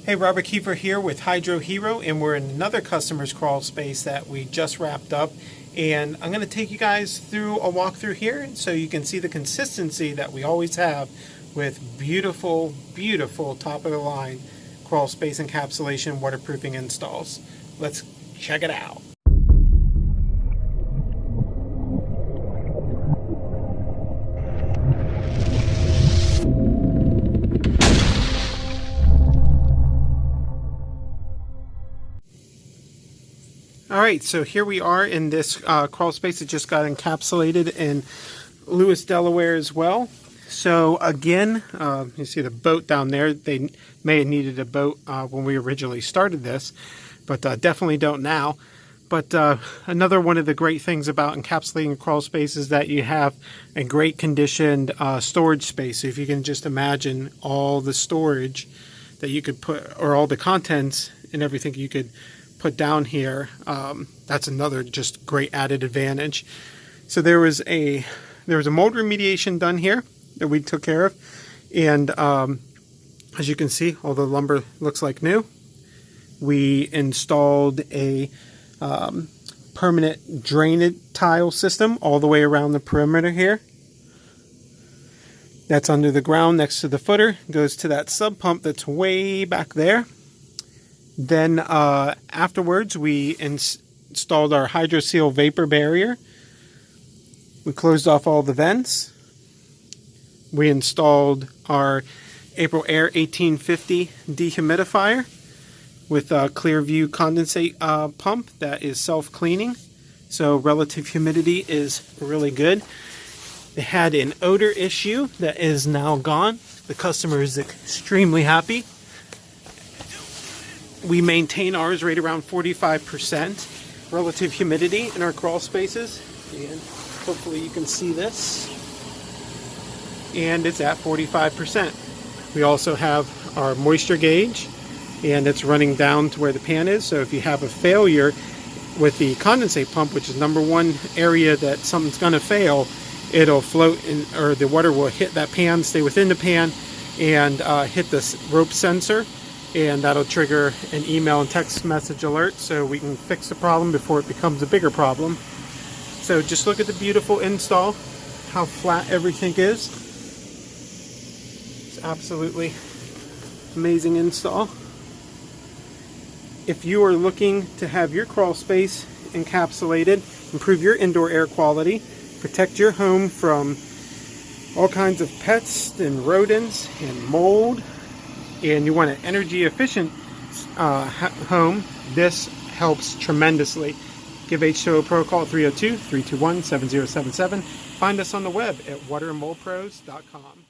Hey, Robert Kiefer here with HydroHero, and we're in another customer's crawl space that we just wrapped up. And I'm going to take you guys through a walkthrough here so you can see the consistency that we always have with beautiful, beautiful top-of-the-line crawl space encapsulation waterproofing installs. Let's check it out. Alright, so here we are in this crawl space that just got encapsulated in Lewes, Delaware as well. So again, you see the boat down there. They may have needed a boat when we originally started this, but definitely don't now. But another one of the great things about encapsulating a crawl space is that you have a great conditioned storage space. So if you can just imagine all the storage that you could put, or all the contents and everything you could put down here, that's another just great added advantage. So there was a mold remediation done here that we took care of, and as you can see, all the lumber looks like new. We installed a permanent drainage tile system all the way around the perimeter here. That's under the ground next to the footer. Goes to that sub pump that's way back there. Then afterwards, we installed our HydroSeal vapor barrier. We closed off all the vents. We installed our April Air 1850 dehumidifier with a Clearview condensate pump that is self-cleaning. So relative humidity is really good. They had an odor issue that is now gone. The customer is extremely happy. We maintain ours right around 45% relative humidity in our crawl spaces, and hopefully you can see this, and it's at 45%. We also have our moisture gauge, and it's running down to where the pan is, so if you have a failure with the condensate pump, which is number one area that something's going to fail, it'll float in, or the water will hit that pan, stay within the pan, and hit this rope sensor, and that'll trigger an email and text message alert so we can fix the problem before it becomes a bigger problem. So just look at the beautiful install, how flat everything is. It's absolutely amazing install. If you are looking to have your crawl space encapsulated, improve your indoor air quality, protect your home from all kinds of pests and rodents and mold, and you want an energy efficient home, this helps tremendously. Give H2O Pro a call at 302-321-7077. Find us on the web at waterandmoldpros.com.